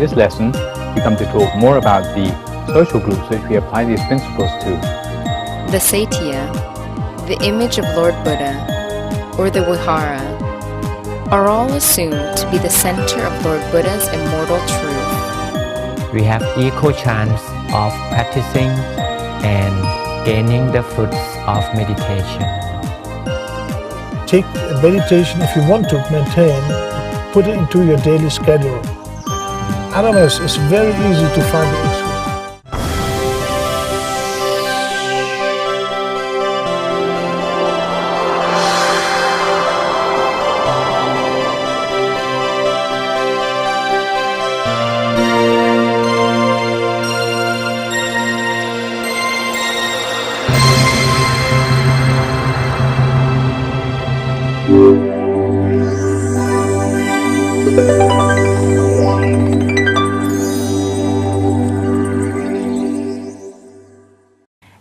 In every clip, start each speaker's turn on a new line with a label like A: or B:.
A: this lesson, we come to talk more about the social groups which we apply these principles to.
B: The Satya, the image of Lord Buddha, or the Vihara, are all assumed to be the center of Lord Buddha's immortal truth.
C: We have equal chance of practicing and gaining the fruits of meditation.
D: Take meditation if you want to maintain, put it into your daily schedule. Otherwise, it's very easy to find the excuse.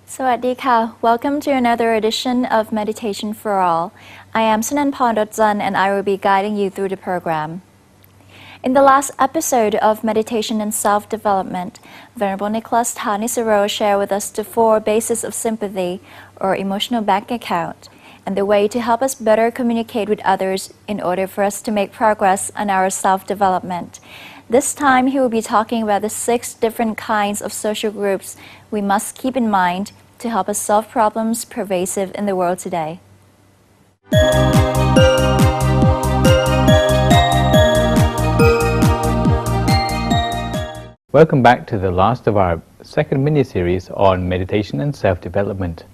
E: Sawadee-ka. Welcome to another edition of Meditation for All. I am Sanan Pondotzan and I will be guiding you through the program. In the last episode of Meditation and Self-Development, Venerable Nicholas Thanissaro shared with us the 4 bases of sympathy, or emotional bank account, and the way to help us better communicate with others in order for us to make progress on our self-development. This time he will be talking about the 6 different kinds of social groups we must keep in mind to help us solve problems pervasive in the world today.
A: Welcome back to the last of our second mini-series on meditation and self-development.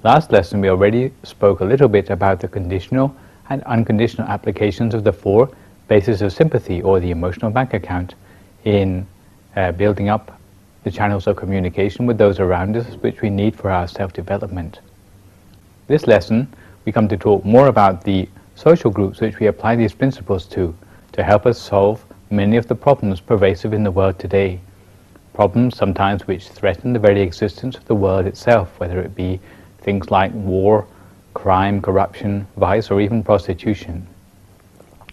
A: Last lesson we already spoke a little bit about the conditional and unconditional applications of the 4 bases of sympathy, or the emotional bank account, in building up the channels of communication with those around us which we need for our self-development. This lesson we come to talk more about the social groups which we apply these principles to help us solve many of the problems pervasive in the world today. Problems sometimes which threaten the very existence of the world itself, whether it be things like war, crime, corruption, vice, or even prostitution.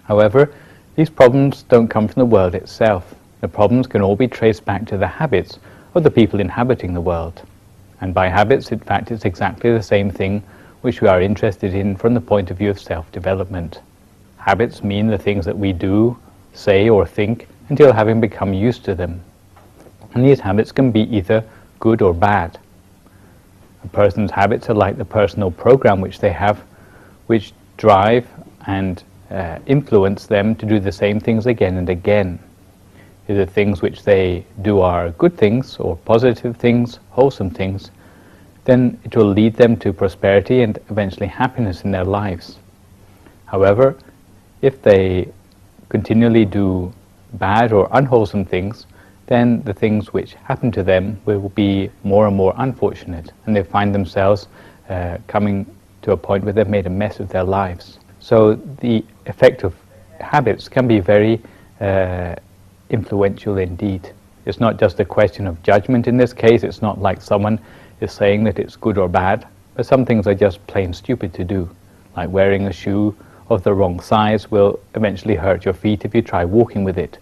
A: However, these problems don't come from the world itself. The problems can all be traced back to the habits of the people inhabiting the world. And by habits, in fact, it's exactly the same thing which we are interested in from the point of view of self-development. Habits mean the things that we do, say, or think until having become used to them. And these habits can be either good or bad. A person's habits are like the personal program which they have, which drive and influence them to do the same things again and again. If the things which they do are good things, or positive things, wholesome things, then it will lead them to prosperity and eventually happiness in their lives. However, if they continually do bad or unwholesome things, then the things which happen to them will be more and more unfortunate, and they find themselves coming to a point where they've made a mess of their lives. So the effect of habits can be very influential indeed. It's not just a question of judgment in this case. It's not like someone is saying that it's good or bad, but some things are just plain stupid to do, like wearing a shoe of the wrong size will eventually hurt your feet if you try walking with it.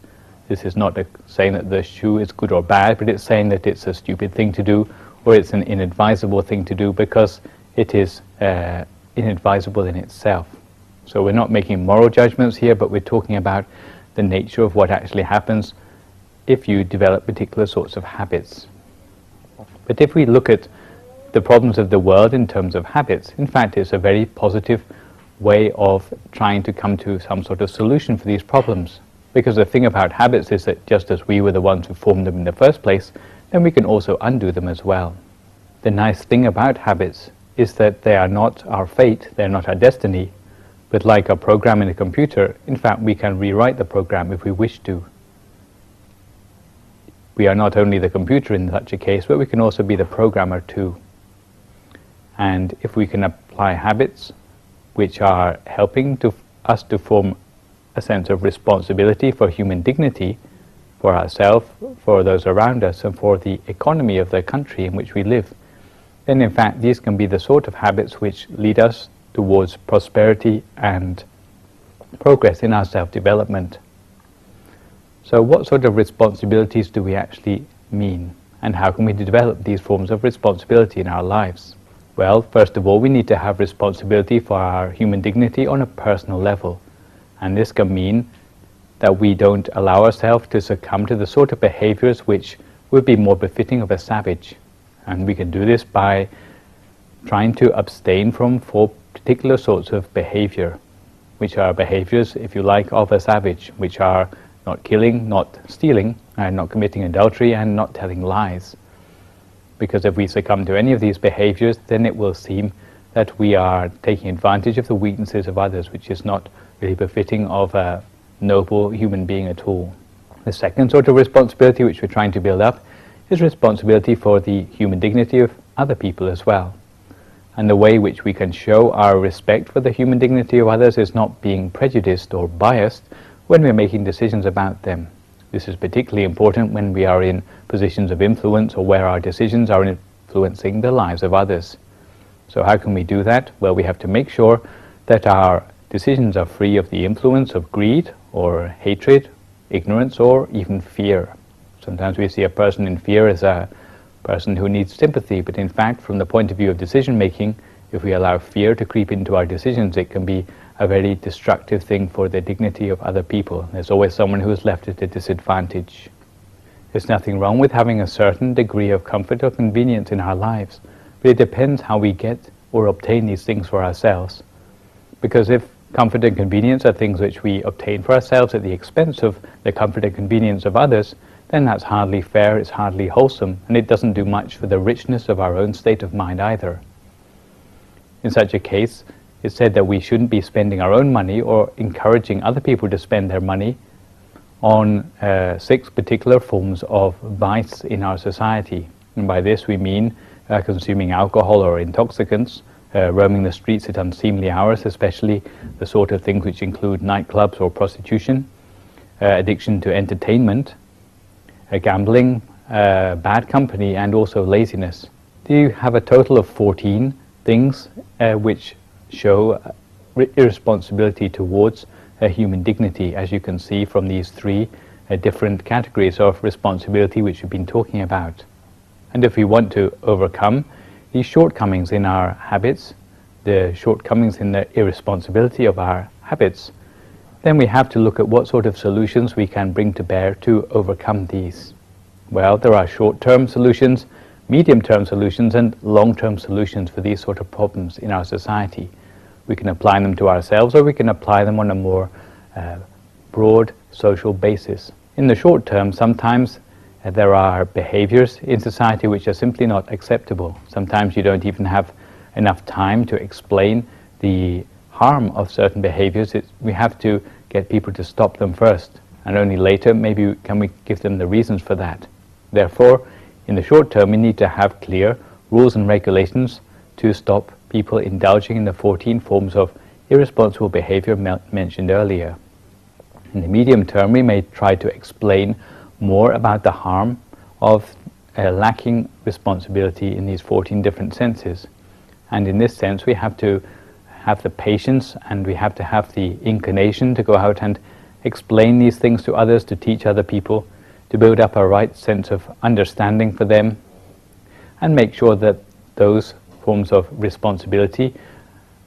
A: This is not saying that the shoe is good or bad, but it's saying that it's a stupid thing to do, or it's an inadvisable thing to do because it is inadvisable in itself. So we're not making moral judgments here, but we're talking about the nature of what actually happens if you develop particular sorts of habits. But if we look at the problems of the world in terms of habits, in fact it's a very positive way of trying to come to some sort of solution for these problems. Because the thing about habits is that just as we were the ones who formed them in the first place, then we can also undo them as well. The nice thing about habits is that they are not our fate, they're not our destiny, but like a program in a computer, in fact we can rewrite the program if we wish to. We are not only the computer in such a case, but we can also be the programmer too. And if we can apply habits which are helping us to form a sense of responsibility for human dignity, for ourselves, for those around us, and for the economy of the country in which we live, then in fact these can be the sort of habits which lead us towards prosperity and progress in our self-development. So what sort of responsibilities do we actually mean? And how can we develop these forms of responsibility in our lives? Well, first of all, we need to have responsibility for our human dignity on a personal level. And this can mean that we don't allow ourselves to succumb to the sort of behaviors which would be more befitting of a savage. And we can do this by trying to abstain from 4 particular sorts of behavior, which are behaviors, if you like, of a savage, which are not killing, not stealing, and not committing adultery, and not telling lies. Because if we succumb to any of these behaviors, then it will seem that we are taking advantage of the weaknesses of others, which is not really befitting of a noble human being at all. The second sort of responsibility which we're trying to build up is responsibility for the human dignity of other people as well. And the way which we can show our respect for the human dignity of others is not being prejudiced or biased when we're making decisions about them. This is particularly important when we are in positions of influence or where our decisions are influencing the lives of others. So how can we do that? Well, we have to make sure that our decisions are free of the influence of greed or hatred, ignorance, or even fear. Sometimes we see a person in fear as a person who needs sympathy, but in fact, from the point of view of decision making, if we allow fear to creep into our decisions, it can be a very destructive thing for the dignity of other people. There's always someone who is left at a disadvantage. There's nothing wrong with having a certain degree of comfort or convenience in our lives, but it depends how we get or obtain these things for ourselves. Because if comfort and convenience are things which we obtain for ourselves at the expense of the comfort and convenience of others, then that's hardly fair, it's hardly wholesome, and it doesn't do much for the richness of our own state of mind either. In such a case, it's said that we shouldn't be spending our own money or encouraging other people to spend their money on 6 particular forms of vice in our society. And by this we mean consuming alcohol or intoxicants, roaming the streets at unseemly hours, especially the sort of things which include nightclubs or prostitution, addiction to entertainment, gambling, bad company, and also laziness. Do you have a total of 14 things which show irresponsibility towards human dignity, as you can see from these 3 different categories of responsibility which we've been talking about. And if we want to overcome these shortcomings in our habits, the shortcomings in the irresponsibility of our habits, then we have to look at what sort of solutions we can bring to bear to overcome these. Well, there are short-term solutions, medium-term solutions, and long-term solutions for these sort of problems in our society. We can apply them to ourselves, or we can apply them on a more broad social basis. In the short term, sometimes there are behaviors in society which are simply not acceptable. Sometimes you don't even have enough time to explain the harm of certain behaviors. We have to get people to stop them first, and only later maybe can we give them the reasons for that. Therefore, in the short term, we need to have clear rules and regulations to stop people indulging in the 14 forms of irresponsible behavior mentioned earlier. In the medium term, we may try to explain more about the harm of lacking responsibility in these 14 different senses. And in this sense, we have to have the patience and we have to have the inclination to go out and explain these things to others, to teach other people, to build up a right sense of understanding for them, and make sure that those forms of responsibility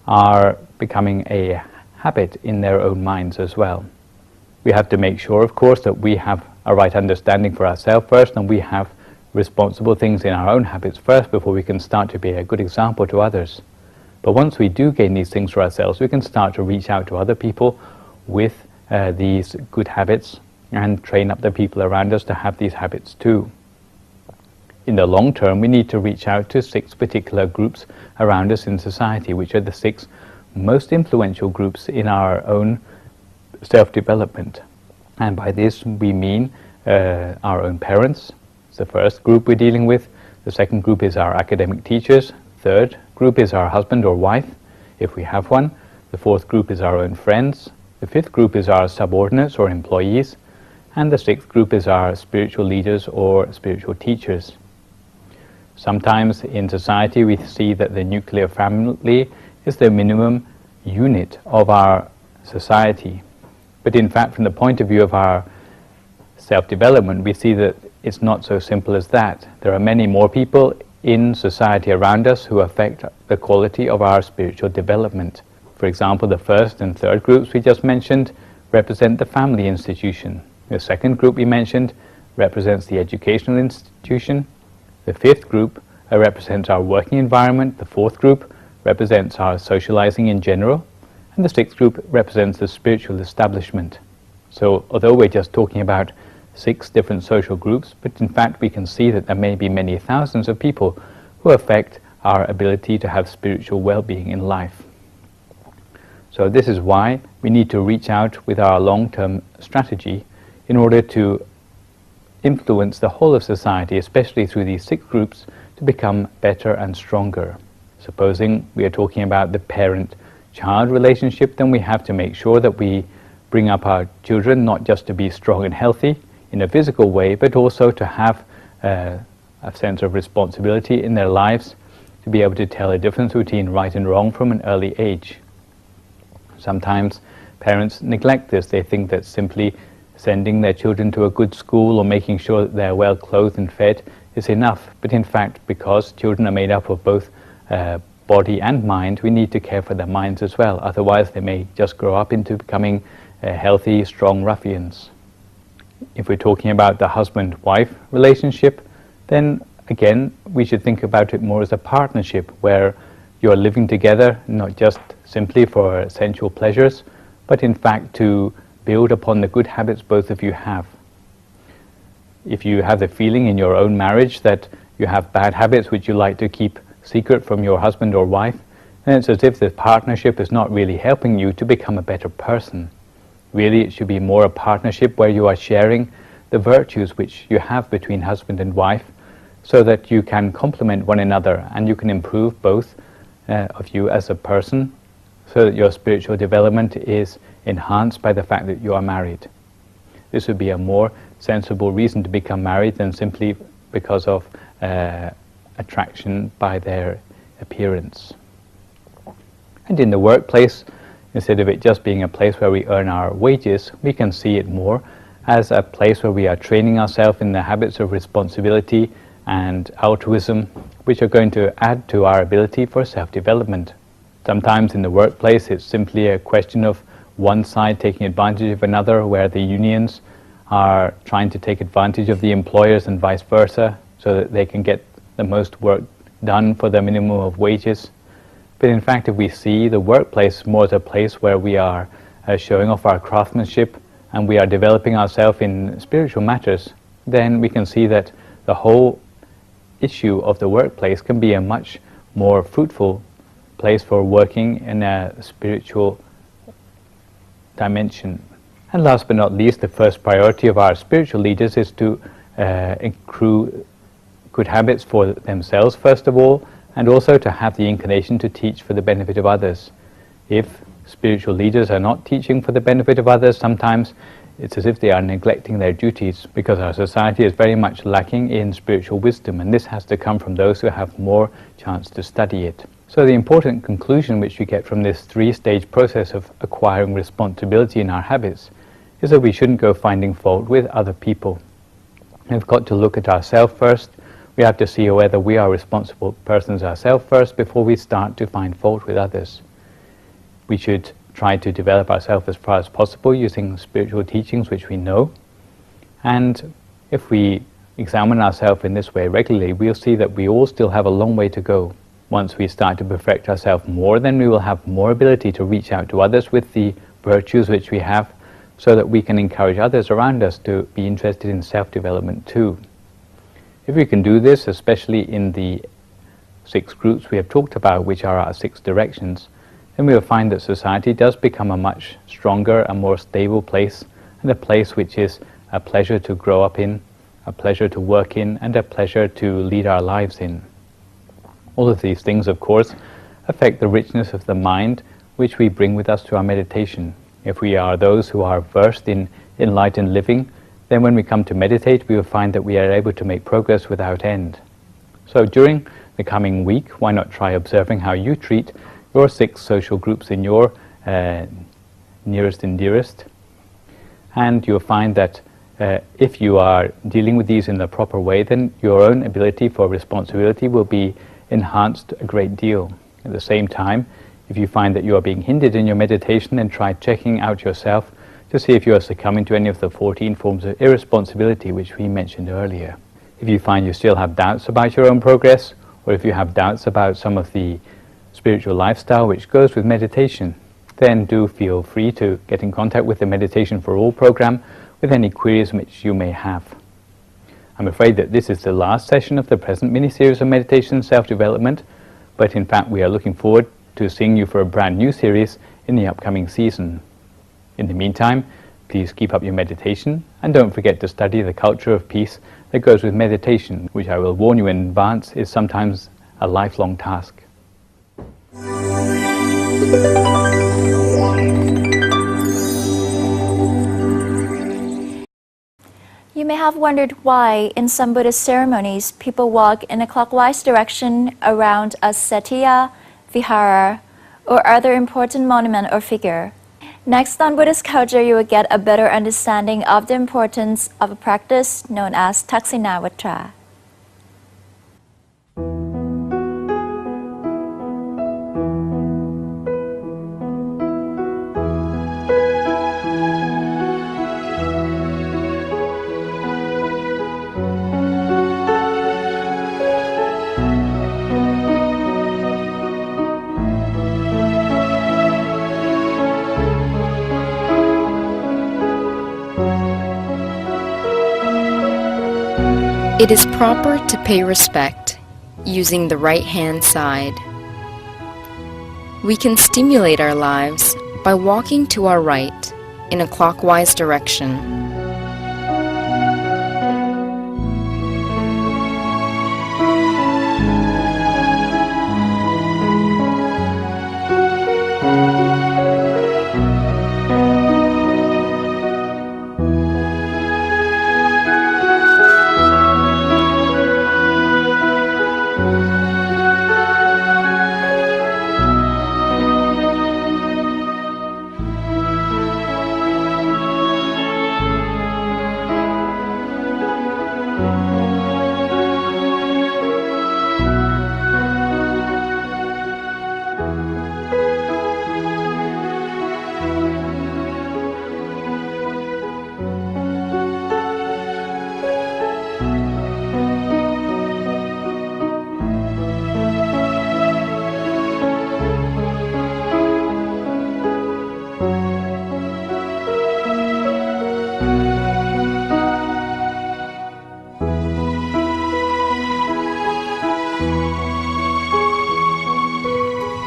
A: are becoming a habit in their own minds as well. We have to make sure, of course, that we have a right understanding for ourselves first, and we have responsible things in our own habits first before we can start to be a good example to others. But once we do gain these things for ourselves, we can start to reach out to other people with these good habits and train up the people around us to have these habits too. In the long term, we need to reach out to 6 particular groups around us in society, which are the 6 most influential groups in our own self-development. And by this we mean our own parents. It's the first group we're dealing with. The second group is our academic teachers. Third group is our husband or wife, if we have one. The fourth group is our own friends. The fifth group is our subordinates or employees. And the sixth group is our spiritual leaders or spiritual teachers. Sometimes in society we see that the nuclear family is the minimum unit of our society. But in fact, from the point of view of our self-development, we see that it's not so simple as that. There are many more people in society around us who affect the quality of our spiritual development. For example, the first and third groups we just mentioned represent the family institution. The second group we mentioned represents the educational institution. The fifth group represents our working environment. The fourth group represents our socializing in general. And the sixth group represents the spiritual establishment. So although we're just talking about 6 different social groups, but in fact we can see that there may be many thousands of people who affect our ability to have spiritual well-being in life. So this is why we need to reach out with our long-term strategy in order to influence the whole of society, especially through these 6 groups, to become better and stronger. Supposing we are talking about the parent-child relationship, then we have to make sure that we bring up our children not just to be strong and healthy in a physical way, but also to have a sense of responsibility in their lives, to be able to tell the difference between right and wrong from an early age. Sometimes parents neglect this. They think that simply sending their children to a good school or making sure that they're well clothed and fed is enough. But in fact, because children are made up of both body and mind, we need to care for their minds as well. Otherwise, they may just grow up into becoming healthy, strong ruffians. If we're talking about the husband-wife relationship, then again, we should think about it more as a partnership where you're living together, not just simply for sensual pleasures, but in fact to build upon the good habits both of you have. If you have the feeling in your own marriage that you have bad habits which you like to keep secret from your husband or wife, then it's as if the partnership is not really helping you to become a better person. Really, it should be more a partnership where you are sharing the virtues which you have between husband and wife, so that you can complement one another and you can improve both of you as a person, so that your spiritual development is enhanced by the fact that you are married. This would be a more sensible reason to become married than simply because of attraction by their appearance. And in the workplace, instead of it just being a place where we earn our wages, we can see it more as a place where we are training ourselves in the habits of responsibility and altruism, which are going to add to our ability for self-development. Sometimes in the workplace it's simply a question of one side taking advantage of another, where the unions are trying to take advantage of the employers and vice versa, so that they can get the most work done for the minimum of wages. But in fact, if we see the workplace more as a place where we are showing off our craftsmanship and we are developing ourselves in spiritual matters, then we can see that the whole issue of the workplace can be a much more fruitful place for working in a spiritual dimension. And last but not least, the first priority of our spiritual leaders is to accrue good habits for themselves first of all, and also to have the inclination to teach for the benefit of others. If spiritual leaders are not teaching for the benefit of others, sometimes it's as if they are neglecting their duties, because our society is very much lacking in spiritual wisdom, and this has to come from those who have more chance to study it. So the important conclusion which we get from this 3-stage process of acquiring responsibility in our habits is that we shouldn't go finding fault with other people. We've got to look at ourselves first. We have to see whether we are responsible persons ourselves first before we start to find fault with others. We should try to develop ourselves as far as possible using spiritual teachings which we know. And if we examine ourselves in this way regularly, we'll see that we all still have a long way to go. Once we start to perfect ourselves more, then we will have more ability to reach out to others with the virtues which we have, so that we can encourage others around us to be interested in self-development too. If we can do this, especially in the 6 groups we have talked about, which are our 6 directions, then we will find that society does become a much stronger and more stable place, and a place which is a pleasure to grow up in, a pleasure to work in, and a pleasure to lead our lives in. All of these things, of course, affect the richness of the mind which we bring with us to our meditation. If we are those who are versed in enlightened living, then when we come to meditate, we will find that we are able to make progress without end. So during the coming week, why not try observing how you treat your 6 social groups in your nearest and dearest, and you'll find that if you are dealing with these in the proper way, then your own ability for responsibility will be enhanced a great deal. At the same time, if you find that you are being hindered in your meditation, then try checking out yourself to see if you are succumbing to any of the 14 forms of irresponsibility which we mentioned earlier. If you find you still have doubts about your own progress, or if you have doubts about some of the spiritual lifestyle which goes with meditation, then do feel free to get in contact with the Meditation for All program with any queries which you may have. I'm afraid that this is the last session of the present mini-series of meditation and self-development, but in fact we are looking forward to seeing you for a brand new series in the upcoming season. In the meantime, please keep up your meditation and don't forget to study the culture of peace that goes with meditation, which I will warn you in advance is sometimes a lifelong task.
E: You may have wondered why, in some Buddhist ceremonies, people walk in a clockwise direction around a satya, vihara, or other important monument or figure. Next on Buddhist culture, you will get a better understanding of the importance of a practice known as Taksinavatra.
B: It is proper to pay respect using the right hand side. We can stimulate our lives by walking to our right in a clockwise direction.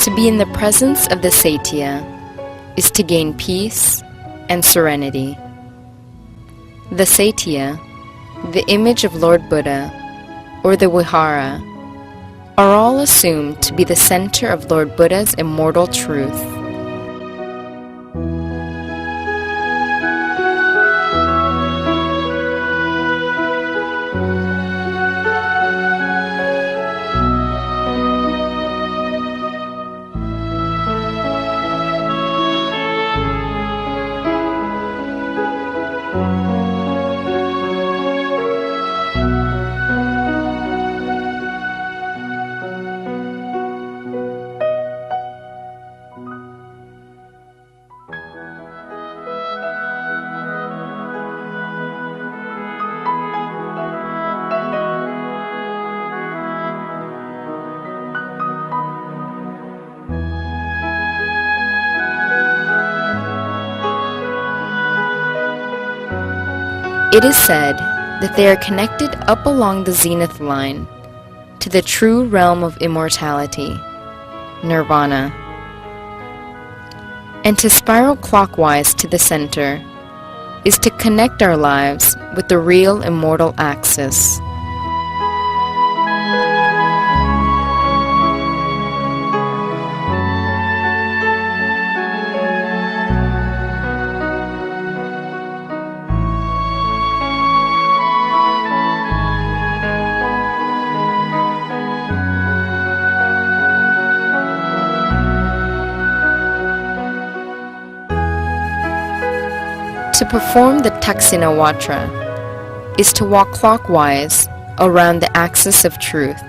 B: To be in the presence of the Satya is to gain peace and serenity. The Satya, the image of Lord Buddha, or the Vihara, are all assumed to be the center of Lord Buddha's immortal truth. It is said that they are connected up along the zenith line to the true realm of immortality, nirvana, and to spiral clockwise to the center is to connect our lives with the real immortal axis. To perform the Taksinavatra, is to walk clockwise around the axis of truth.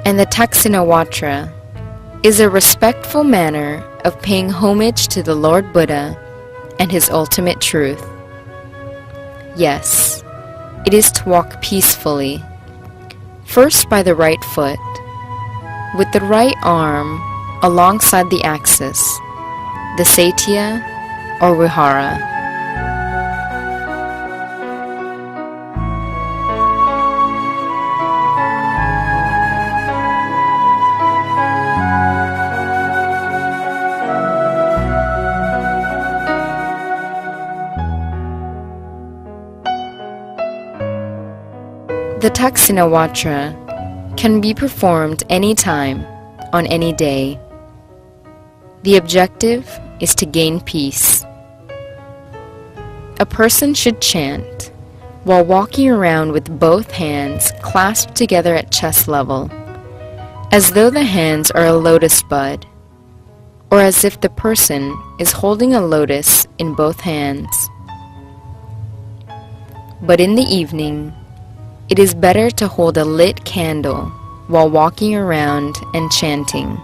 B: And the Dakshinawatra is a respectful manner of paying homage to the Lord Buddha and his ultimate truth. Yes, it is to walk peacefully, first by the right foot, with the right arm alongside the axis, the Satya or Vihara. The Dakshinawatra can be performed anytime, on any day. The objective is to gain peace. A person should chant while walking around with both hands clasped together at chest level, as though the hands are a lotus bud, or as if the person is holding a lotus in both hands. But in the evening, it is better to hold a lit candle while walking around and chanting.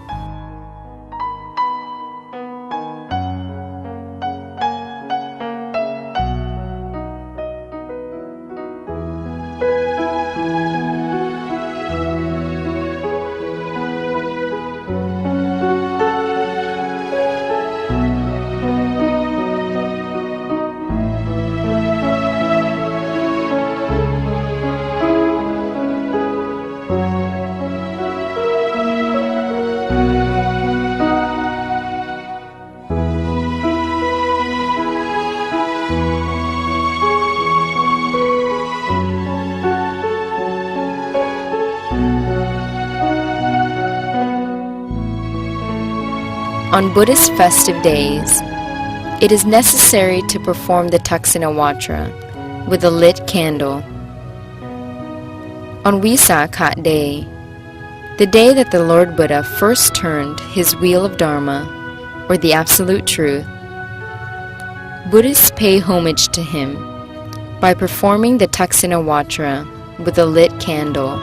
B: On Buddhist festive days, it is necessary to perform the Dakshinawatra with a lit candle. On Visakha Day, the day that the Lord Buddha first turned his wheel of Dharma, or the Absolute Truth, Buddhists pay homage to him by performing the Dakshinawatra with a lit candle.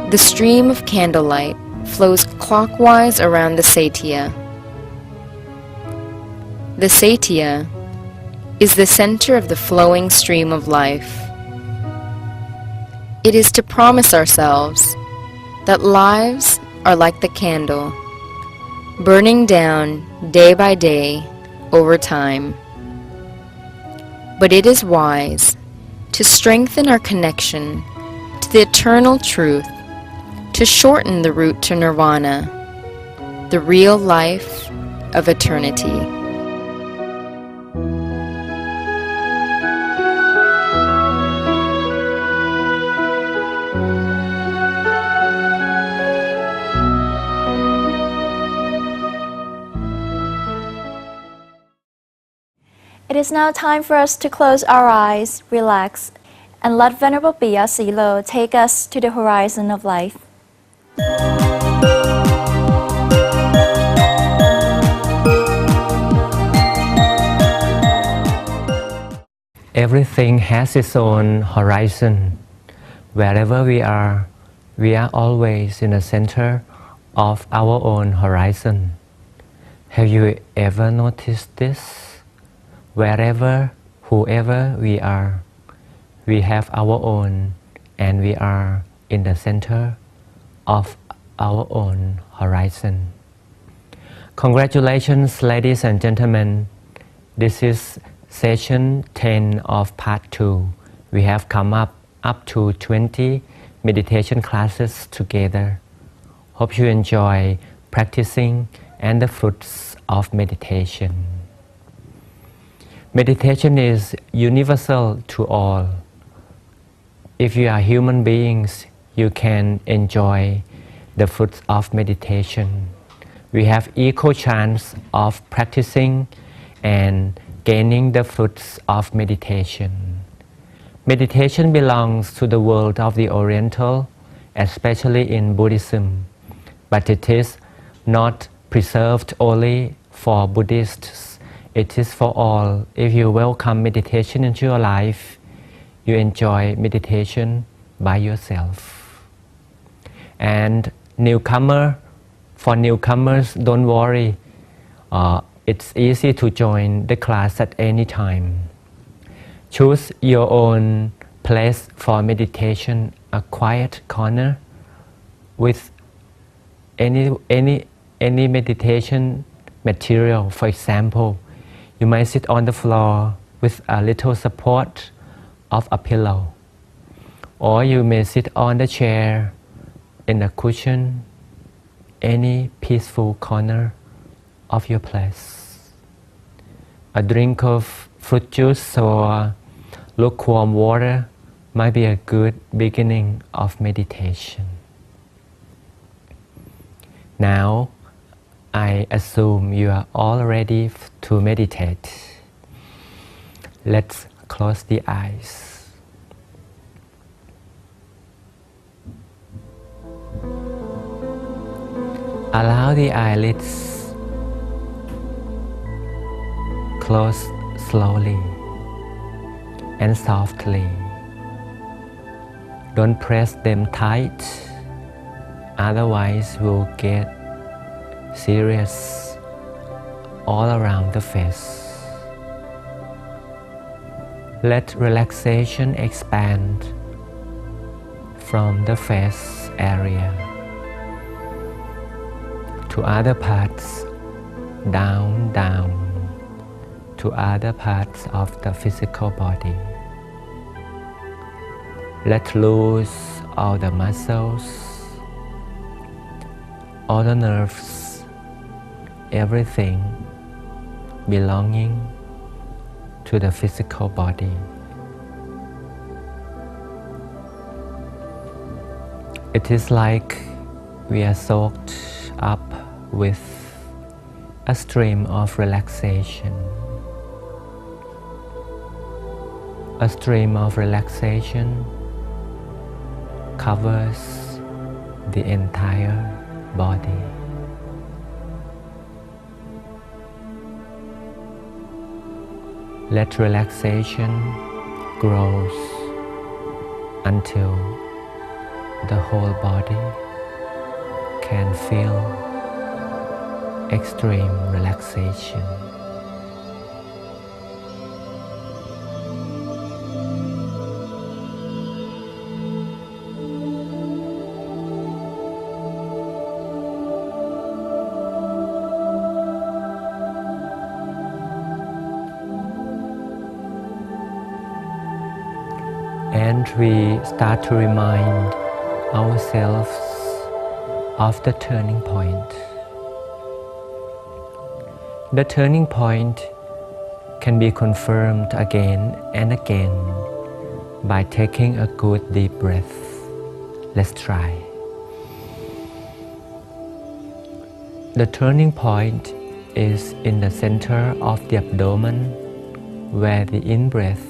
B: The stream of candlelight flows clockwise around the Satya. The Satya is the center of the flowing stream of life. It is to promise ourselves that lives are like the candle, burning down day by day over time. But it is wise to strengthen our connection to the eternal truth, to shorten the route to nirvana, the real life of eternity.
E: It is now time for us to close our eyes, relax, and let Venerable Biya Silo take us to the horizon of life.
C: Everything has its own horizon. Wherever we are always in the center of our own horizon. Have you ever noticed this? Wherever, whoever we are, we have our own, and we are in the center of our own horizon. Congratulations, ladies and gentlemen. This is session 10 of part 2. We have come up to 20 meditation classes together. Hope you enjoy practicing and the fruits of meditation. Meditation is universal to all. If you are human beings, you can enjoy the fruits of meditation. We have equal chance of practicing and gaining the fruits of meditation. Meditation belongs to the world of the Oriental, especially in Buddhism, but it is not preserved only for Buddhists. It is for all. If you welcome meditation into your life, you enjoy meditation by yourself. And for newcomers, don't worry. It's easy to join the class at any time. Choose your own place for meditation, a quiet corner with any meditation material. For example, you might sit on the floor with a little support of a pillow, or you may sit on the chair in a cushion, any peaceful corner of your place. A drink of fruit juice or lukewarm water might be a good beginning of meditation. Now, I assume you are all ready to meditate. Let's close the eyes. Allow the eyelids close slowly and softly. Don't press them tight, otherwise we'll get serious all around the face. Let relaxation expand from the face area to other parts, down, to other parts of the physical body. Let loose all the muscles, all the nerves, everything belonging to the physical body. It is like we are soaked up with a stream of relaxation. A stream of relaxation covers the entire body. Let relaxation grow until the whole body can feel extreme relaxation. And we start to remind ourselves of the turning point. The turning point can be confirmed again and again by taking a good deep breath. Let's try. The turning point is in the center of the abdomen, where the in-breath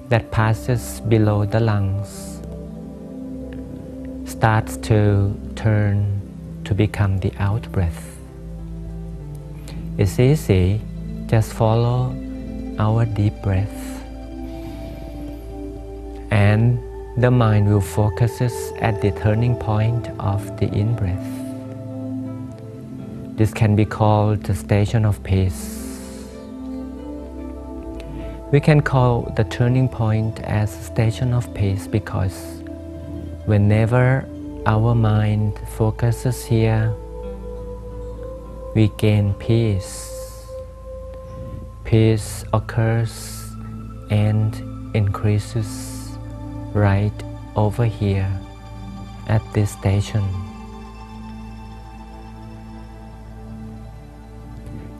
C: that passes below the lungs starts to turn to become the out-breath. It's easy, just follow our deep breath, and the mind will focus at the turning point of the in-breath. This can be called the station of peace. We can call the turning point as station of peace because whenever our mind focuses here, we gain peace. Peace occurs and increases right over here at this station.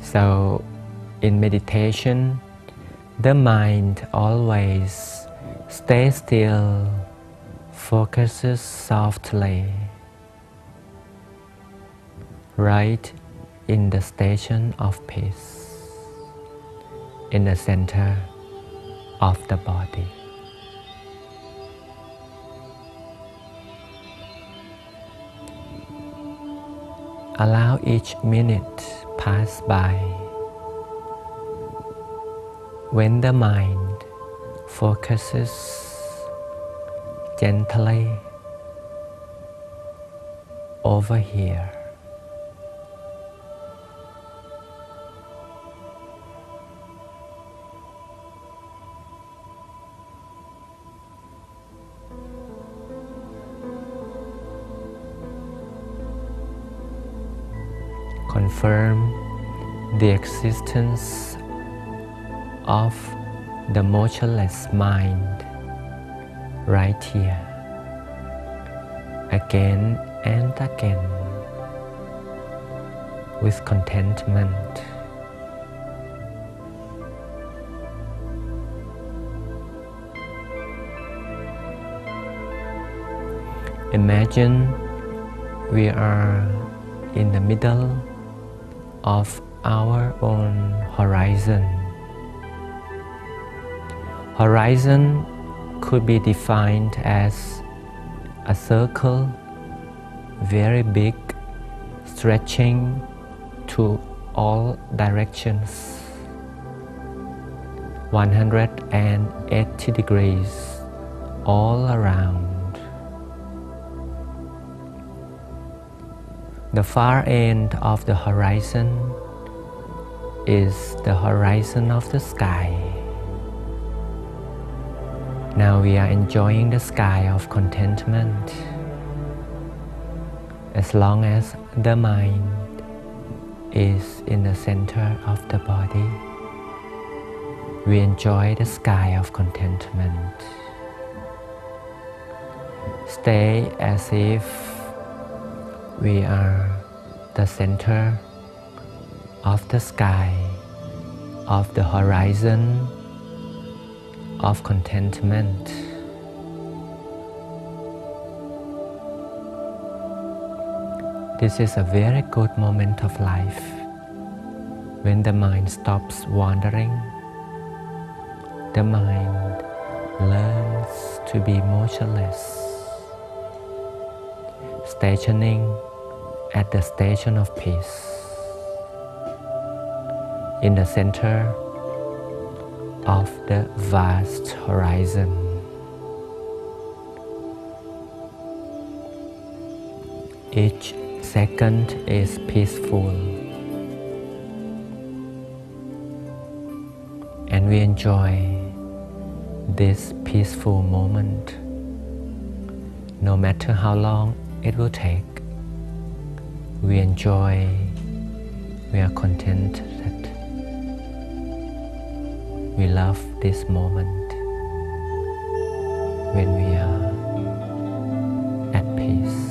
C: So in meditation, the mind always stays still, focuses softly, right in the station of peace. in the center of the body. Allow each minute pass by when the mind focuses gently over here. Confirm the existence of the motionless mind right here, again and again, with contentment. Imagine we are in the middle of our own horizon. Horizon could be defined as a circle, very big, stretching to all directions, 180 degrees all around. The far end of the horizon is the horizon of the sky. Now we are enjoying the sky of contentment. As long as the mind is in the center of the body, we enjoy the sky of contentment. Stay as if we are the center of the sky, of the horizon of contentment. This is a very good moment of life when the mind stops wandering. The mind learns to be motionless, stationing at the station of peace, in the center of the vast horizon. Each second is peaceful, and we enjoy this peaceful moment, no matter how long it will take. We enjoy, we are contented. We love this moment when we are at peace.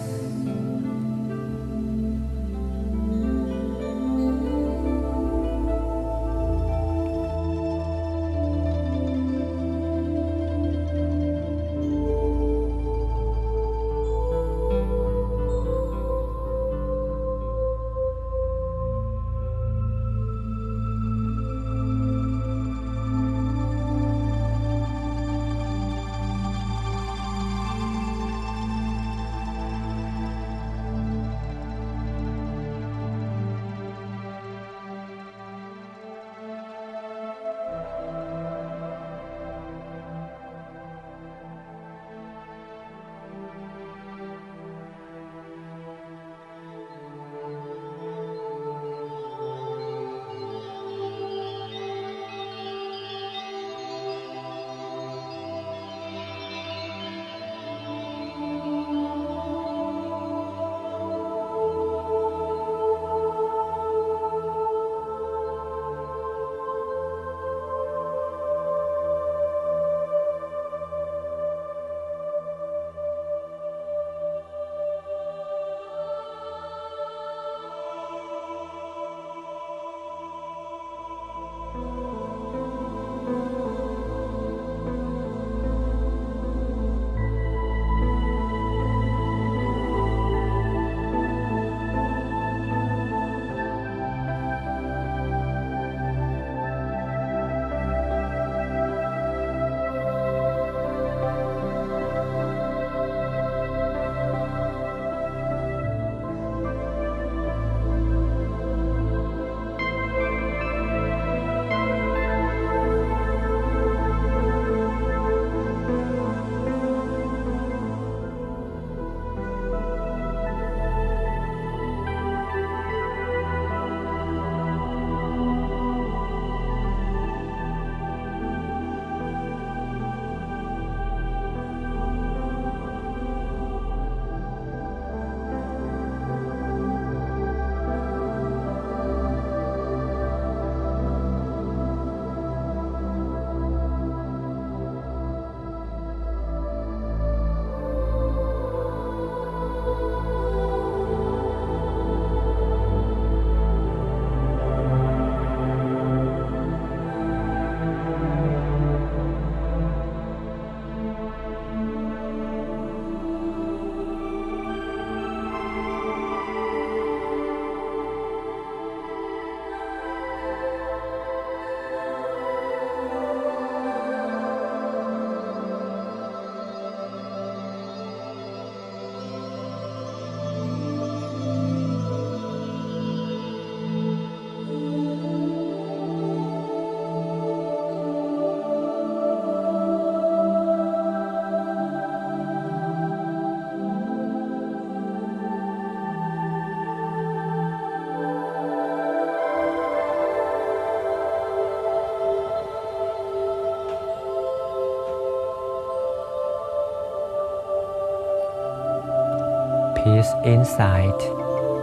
C: peace inside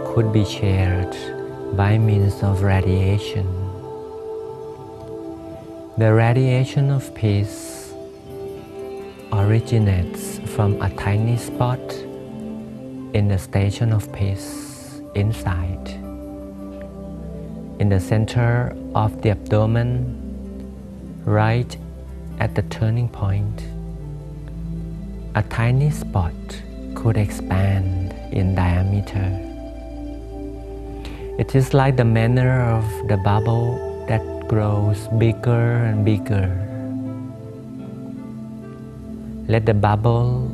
C: could be shared by means of radiation. The radiation of peace originates from a tiny spot in the station of peace inside. In the center of the abdomen, right at the turning point, a tiny spot could expand in diameter. It is like the manner of the bubble that grows bigger and bigger. Let the bubble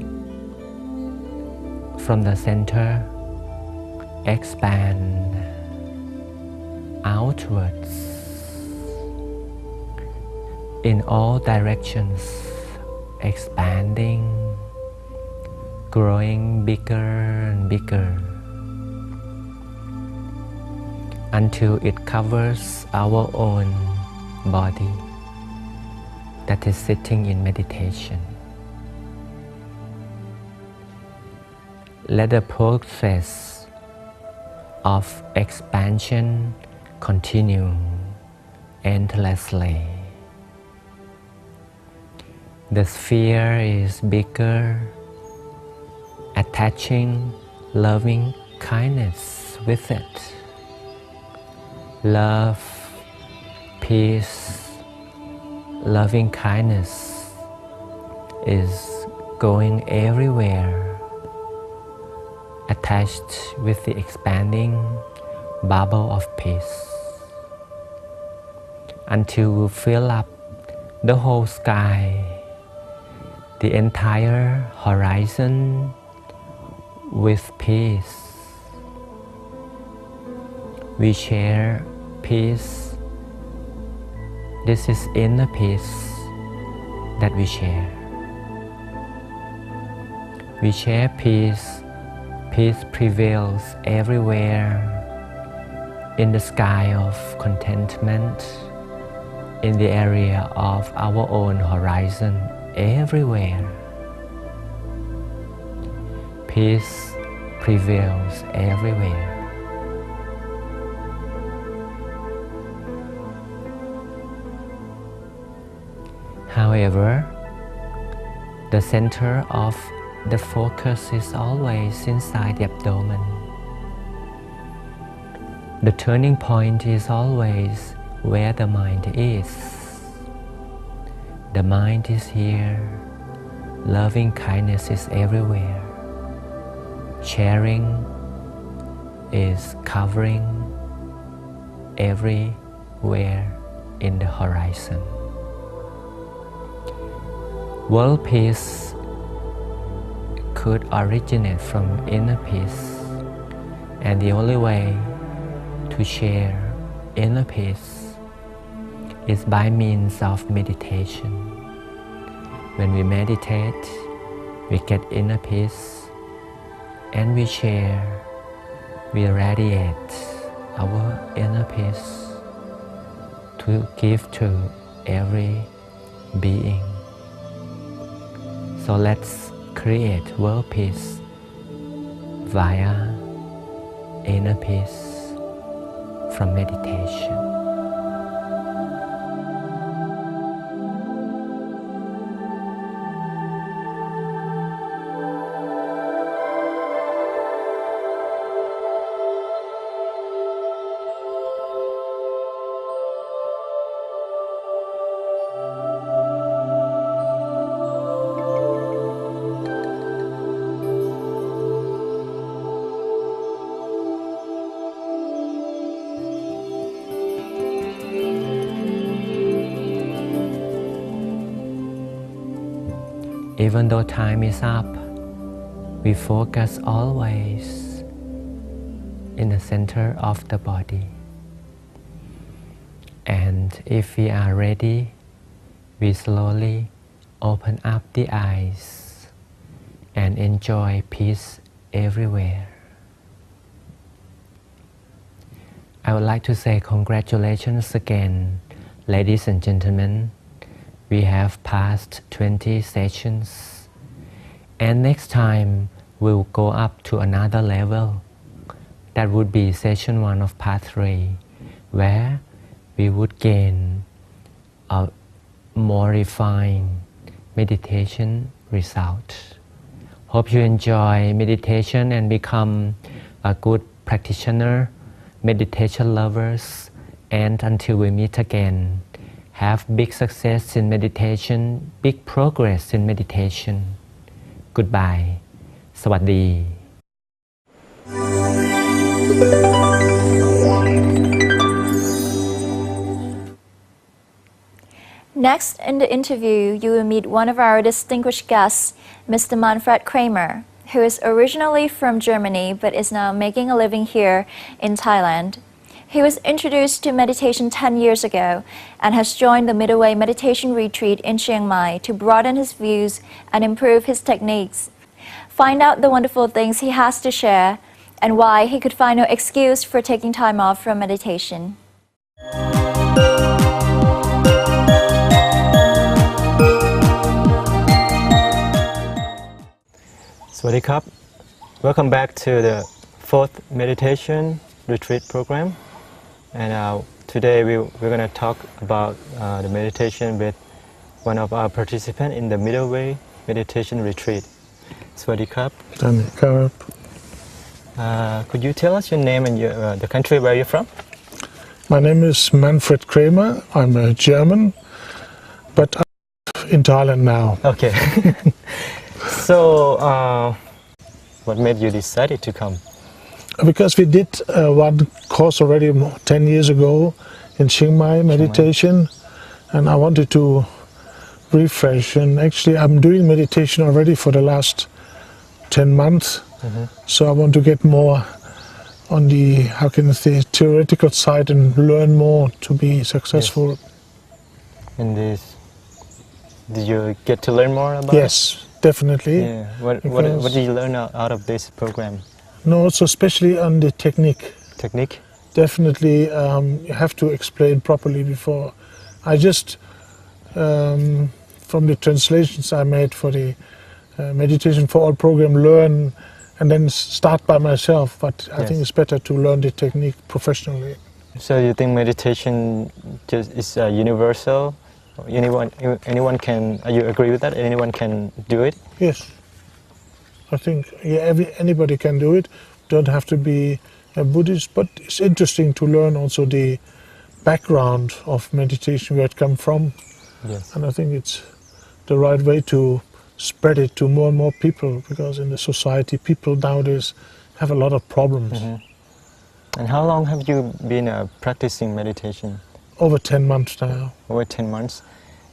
C: from the center expand outwards in all directions, expanding, growing bigger and bigger until it covers our own body that is sitting in meditation. Let the process of expansion continue endlessly. The sphere is bigger, attaching loving kindness with it. Love, peace, loving kindness is going everywhere, attached with the expanding bubble of peace, until we fill up the whole sky, the entire horizon with peace. We share peace. This is inner peace that we share. We share peace. Peace prevails everywhere in the sky of contentment, in the area of our own horizon, everywhere. Peace prevails everywhere. However, the center of the focus is always inside the abdomen. The turning point is always where the mind is. The mind is here. Loving kindness is everywhere. Sharing is covering everywhere in the horizon. World peace could originate from inner peace, and the only way to share inner peace is by means of meditation. When we meditate, we get inner peace and we share, we radiate our inner peace to give to every being. So let's create world peace via inner peace from meditation. Even though time is up, we focus always in the center of the body. And if we are ready, we slowly open up the eyes and enjoy peace everywhere. I would like to say congratulations again, ladies and gentlemen. We have passed 20 sessions, and next time will go up to another level. That would be session 1 of part 3, where we would gain a more refined meditation result. Hope you enjoy meditation and become a good practitioner, meditation lovers, and until we meet again, have big success in meditation, big progress in meditation. Goodbye. สวัสดี
E: Next, in the interview, you will meet one of our distinguished guests, Mr. Manfred Kramer, who is originally from Germany but is now making a living here in Thailand. He was introduced to meditation 10 years ago and has joined the Middle Way Meditation Retreat in Chiang Mai to broaden his views and improve his techniques. Find out the wonderful things he has to share and why he could find no excuse for taking time off from meditation.
F: Sawasdee krap. Welcome back to the 4th meditation retreat program. And today we're going to talk about the meditation with one of our participants in the Middle Way Meditation Retreat. Sawasdee krap. Could you tell us your name and the country where you're from?
D: My name is Manfred Kramer. I'm a German, but I'm in Thailand now.
F: Okay. So, what made you decide to come?
D: Because we did one course already 10 years ago in Chiang Mai meditation, and I wanted to refresh. And actually, I'm doing meditation already for the last 10 months. So I want to get more on the, how can I say, theoretical side and learn more to be successful.
F: Yes. And this, did you get to learn more about it?
D: Yes, definitely.
F: Yeah. What did you learn out of this program?
D: No, so especially on the technique.
F: Technique?
D: Definitely, you have to explain properly before. I just, from the translations I made for the Meditation for All program, learn and then start by myself. But I think it's better to learn the technique professionally.
F: So you think meditation just is universal? Anyone can, you agree with that? Anyone can do it?
D: Yes. I think anybody can do it. Don't have to be a Buddhist, but it's interesting to learn also the background of meditation, where it comes from.
F: Yes.
D: And I think it's the right way to spread it to more and more people, because in the society, people nowadays have a lot of problems.
F: And how long have you been practicing meditation?
D: Over 10 months now.
F: Over 10 months.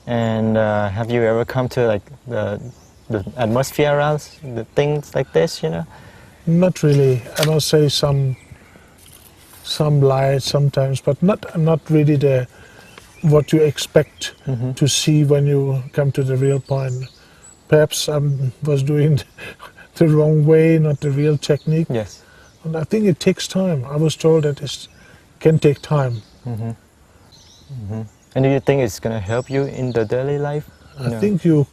F: And have you ever come to like the atmosphere around, the things like this, you know?
D: Not really. I must say some light sometimes, but not really what you expect to see when you come to the real point. Perhaps I was doing the wrong way, not the real technique.
F: Yes.
D: And I think it takes time. I was told that it can take time.
F: And do you think it's going to help you in the daily life?
D: I think you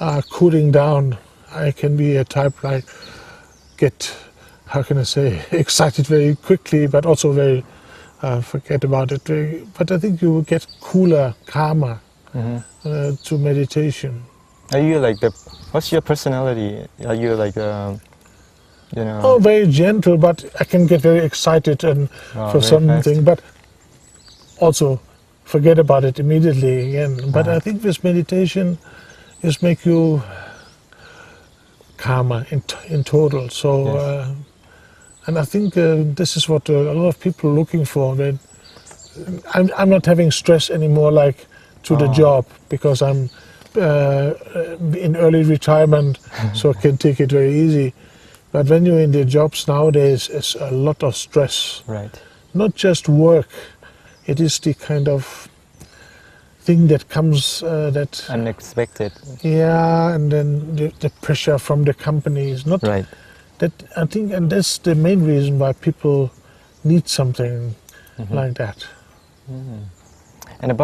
D: are cooling down. I can be a type like get, how can I say, excited very quickly, but also very forget about it. But I think you will get cooler, calmer to meditation.
F: Are you like what's your personality? Are you like, you know?
D: Oh, very gentle, but I can get very excited and for something, but also forget about it immediately again. But I think this meditation is make you calmer in total. So, and I think this is what a lot of people are looking for. That I'm not having stress anymore like to the job, because I'm in early retirement, so I can take it very easy. But when you're in the jobs nowadays, it's a lot of stress.
F: Right.
D: Not just work. It is the kind of thing that comes that
F: unexpected.
D: Yeah, and then the pressure from the companies. Not
F: right.
D: That I think, and that's the main reason why people need something like that.
F: And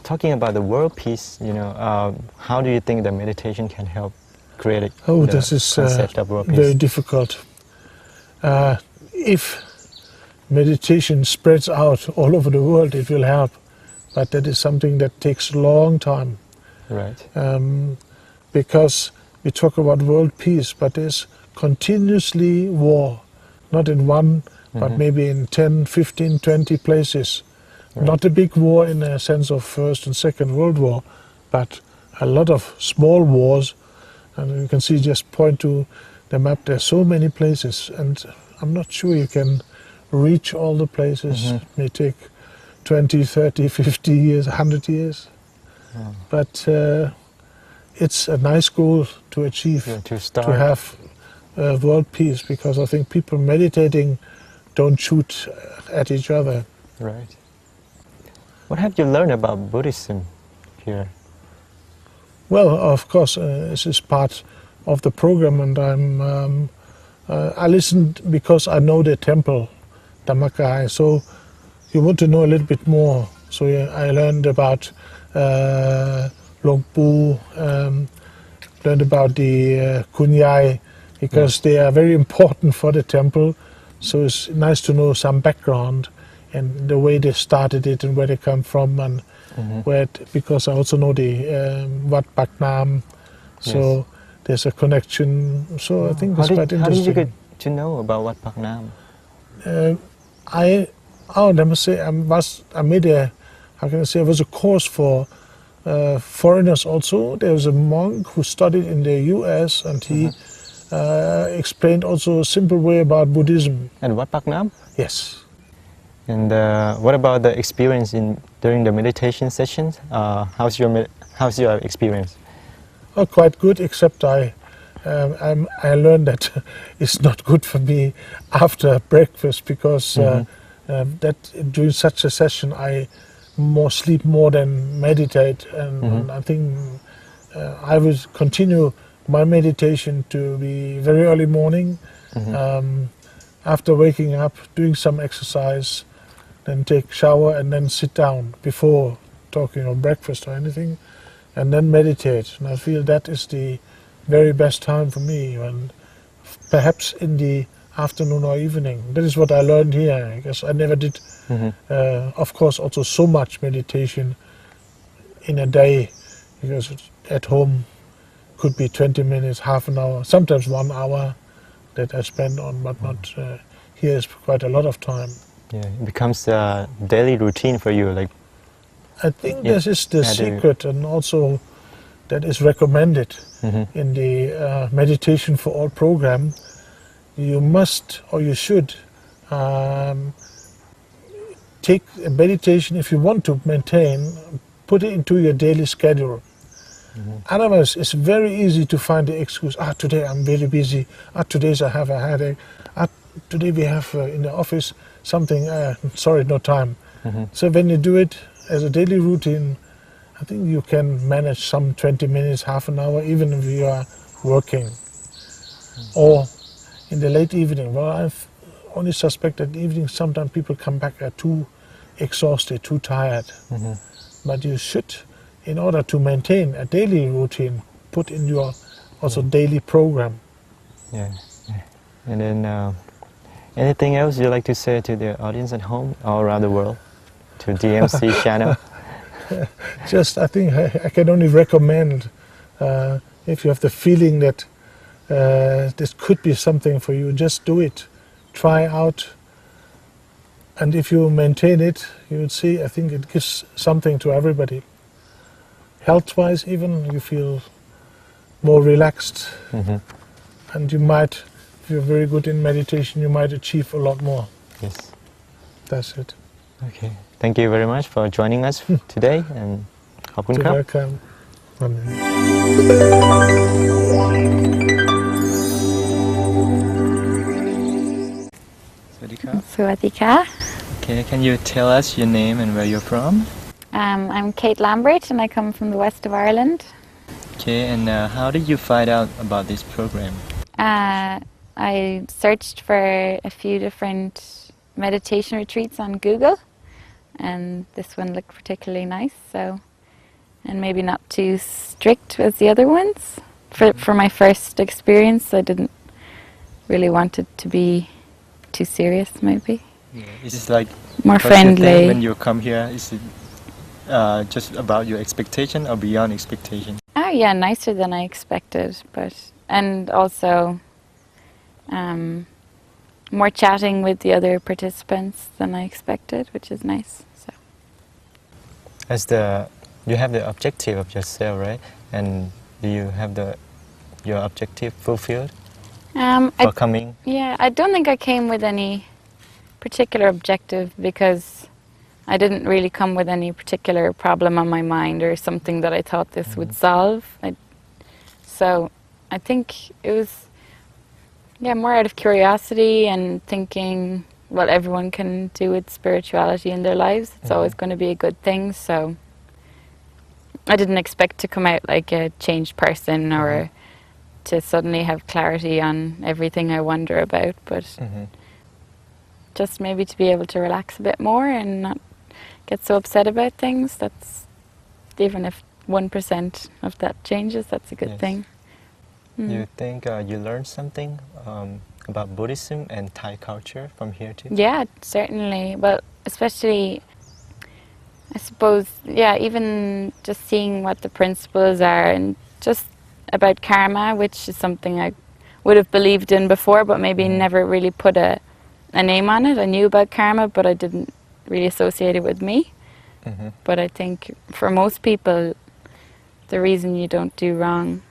F: talking about the world peace, you know, how do you think that meditation can help created
D: Oh,
F: the
D: this is
F: concept of world
D: very
F: peace?
D: difficult. If meditation spreads out all over the world, it will help. But that is something that takes a long time.
F: Right.
D: Because we talk about world peace, but there's continuously war, not in one, but maybe in 10, 15, 20 places.
F: Right.
D: Not a big war in a sense of First and Second World War, but a lot of small wars. And you can see, just point to the map, there's so many places, and I'm not sure you can reach all the places. It may take 20, 30, 50 years, 100 years. But it's a nice goal to achieve,
F: Yeah, to start.
D: to have world peace, because I think people meditating don't shoot at each other.
F: Right. What have you learned about Buddhism here?
D: Well, of course, this is part of the program, and I listened because I know the temple, Dhammakai. So you want to know a little bit more. So I learned about Luang Pu, learned about the Kunyai, because they are very important for the temple. So it's nice to know some background and the way they started it and where they come from, and because I also know the Wat Pak Nam, so there's a connection. So I think it's quite
F: How
D: interesting.
F: did you get to know about Wat Pak Nam?
D: Let me say, I made a, how can I say, it was a course for foreigners also. There was a monk who studied in the US, and he explained also a simple way about Buddhism.
F: And Wat Pak Nam?
D: Yes.
F: And what about the experience during the meditation sessions? How's your experience?
D: Oh, quite good, except I learned that it's not good for me after breakfast, because that during such a session I sleep more than meditate, and I think I will continue my meditation to be very early morning, after waking up, doing some exercise, then take shower, and then sit down before talking or breakfast or anything, and then meditate. And I feel that is the very best time for me, and perhaps in the afternoon or evening. That is what I learned here, because I never did, of course, also so much meditation in a day, because at home could be 20 minutes, half an hour, sometimes 1 hour that I spend on, but not here is quite a lot of time.
F: Yeah, it becomes a daily routine for you. Like,
D: I think this is the secret, and also that is recommended in the Meditation for All program. You must, or you should, take a meditation, if you want to maintain, put it into your daily schedule. Otherwise, it's very easy to find the excuse, today I'm very busy, today I have a headache, today we have in the office something, sorry, no time. So when you do it as a daily routine, I think you can manage some 20 minutes, half an hour, even if you are working. Or in the late evening. Well, I've only suspect that in the evening sometimes people come back too exhausted, too tired. But you should, in order to maintain a daily routine, put in your also daily program.
F: yeah. And then anything else you'd like to say to the audience at home, all around the world, to DMC channel?
D: Just, I think I can only recommend, if you have the feeling that this could be something for you, just do it. Try out. And if you maintain it, you would see, I think it gives something to everybody. Health-wise even, you feel more relaxed. And you might, if you're very good in meditation, you might achieve a lot more.
F: Yes.
D: That's it.
F: Okay. Thank you very much for joining us today, and ขอบคุณครับ
D: You're welcome. Amen.
G: Sawadika.
F: Okay, can you tell us your name and where you're from?
G: I'm Kate Lambert, and I come from the west of Ireland.
F: Okay, and how did you find out about this program?
G: I searched for a few different meditation retreats on Google, and this one looked particularly nice, so, and maybe not too strict as the other ones For my first experience, I didn't really want it to be too serious, maybe.
F: Yeah. Is it like
G: More
F: first you think
G: friendly.
F: when you come here? Is it just about your expectation or beyond expectation?
G: Oh yeah, nicer than I expected, and also more chatting with the other participants than I expected, which is nice. So.
F: You have the objective of yourself, right? And do you have your objective fulfilled for coming?
G: Yeah, I don't think I came with any particular objective because I didn't really come with any particular problem on my mind or something that I thought this would solve. So I think it was more out of curiosity and thinking what everyone can do with spirituality in their lives. It's always going to be a good thing. So I didn't expect to come out like a changed person or to suddenly have clarity on everything I wonder about, but just maybe to be able to relax a bit more and not get so upset about things. That's, even if 1% of that changes, that's a good thing.
F: You think you learned something about Buddhism and Thai culture from here too?
G: Yeah, certainly. Well, especially, I suppose, even just seeing what the principles are and just about karma, which is something I would have believed in before, but maybe never really put a name on it. I knew about karma, but I didn't really associate it with me. But I think for most people, the reason you don't do wrong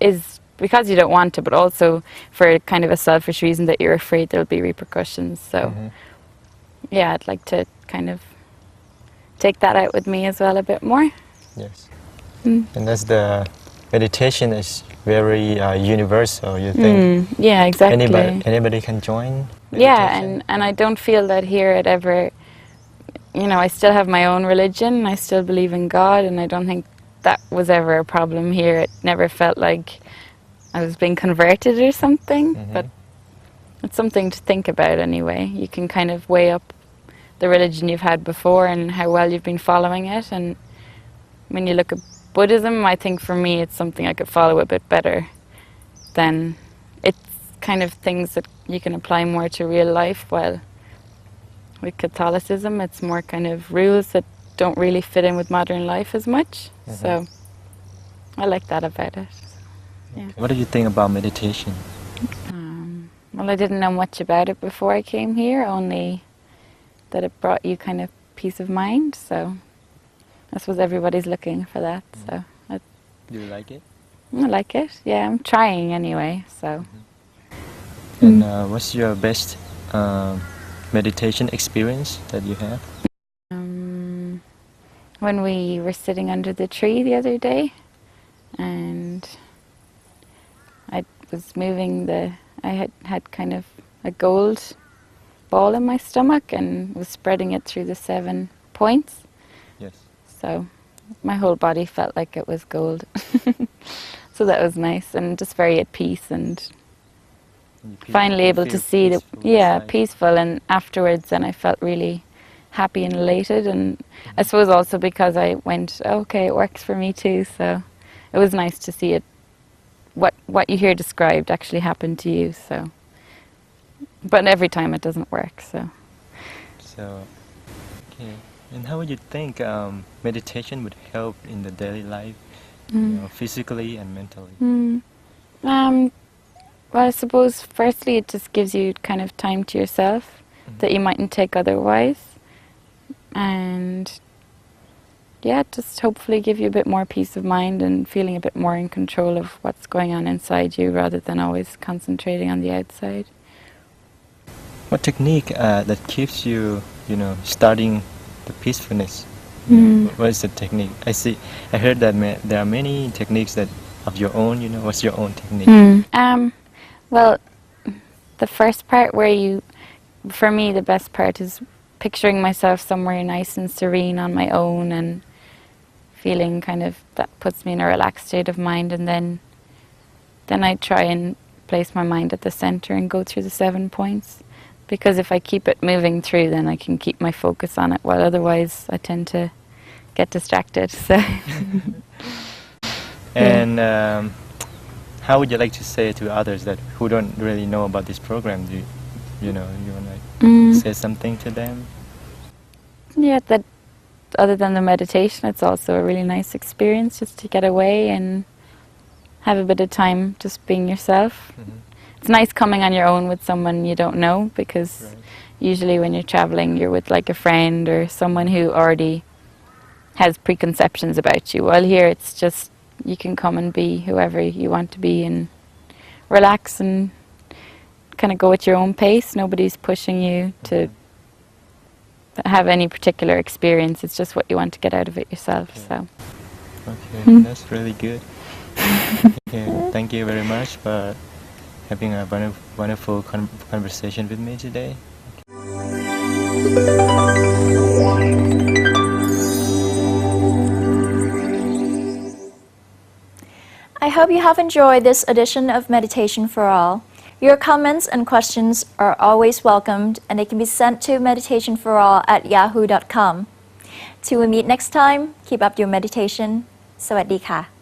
G: is because you don't want to, but also for kind of a selfish reason that you're afraid there'll be repercussions. So yeah, I'd like to kind of take that out with me as well a bit more.
F: Yes. And that's the meditation is very universal, you think?
G: Yeah, exactly.
F: Anybody can join meditation?
G: Yeah, and I don't feel that here it ever, I still have my own religion, I still believe in God, and I don't think that was ever a problem here. It never felt like I was being converted or something, but it's something to think about anyway. You can kind of weigh up the religion you've had before and how well you've been following it, and when you look at Buddhism, I think for me it's something I could follow a bit better than, it's kind of things that you can apply more to real life, while with Catholicism it's more kind of rules that don't really fit in with modern life as much. So I like that about it. Yeah.
F: What do you think about meditation?
G: Well, I didn't know much about it before I came here, only that it brought you kind of peace of mind, so I suppose everybody's looking for that. So
F: Do you like it?
G: I like it. Yeah, I'm trying anyway. So.
F: And what's your best meditation experience that you have?
G: When we were sitting under the tree the other day, and I was moving I had kind of a gold ball in my stomach and was spreading it through the 7 points.
F: Yes.
G: So my whole body felt like it was gold. So that was nice and just very at peace, and finally able to see that, peaceful, and afterwards then I felt really happy and elated, and I suppose also because I went, okay, it works for me too, so it was nice to see it, what you hear described actually happen to you. So, but every time it doesn't work. So
F: okay. And how would you think meditation would help in the daily life, physically and mentally?
G: Well, I suppose firstly it just gives you kind of time to yourself that you mightn't take otherwise. And yeah, just hopefully give you a bit more peace of mind and feeling a bit more in control of what's going on inside you rather than always concentrating on the outside.
F: What technique that keeps you, starting the peacefulness? What is the technique? I heard that there are many techniques that of your own. What's your own technique?
G: Well, the first part for me, the best part is picturing myself somewhere nice and serene on my own and feeling kind of, that puts me in a relaxed state of mind, and then I try and place my mind at the center and go through the 7 points, because if I keep it moving through then I can keep my focus on it, while otherwise I tend to get distracted. So
F: And how would you like to say to others that who don't really know about this program? You want to say something to them?
G: Yeah, that other than the meditation, it's also a really nice experience just to get away and have a bit of time just being yourself. It's nice coming on your own with someone you don't know, because usually when you're traveling, you're with like a friend or someone who already has preconceptions about you. While here, it's just you can come and be whoever you want to be and relax and kind of go at your own pace. Nobody's pushing you to have any particular experience. It's just what you want to get out of it yourself. So.
F: Okay, that's really good. Okay, thank you very much for having a wonderful conversation with me today.
E: I hope you have enjoyed this edition of Meditation for All. Your comments and questions are always welcomed, and they can be sent to meditationforall@yahoo.com. Till we meet next time, keep up your meditation. สวัสดีค่ะ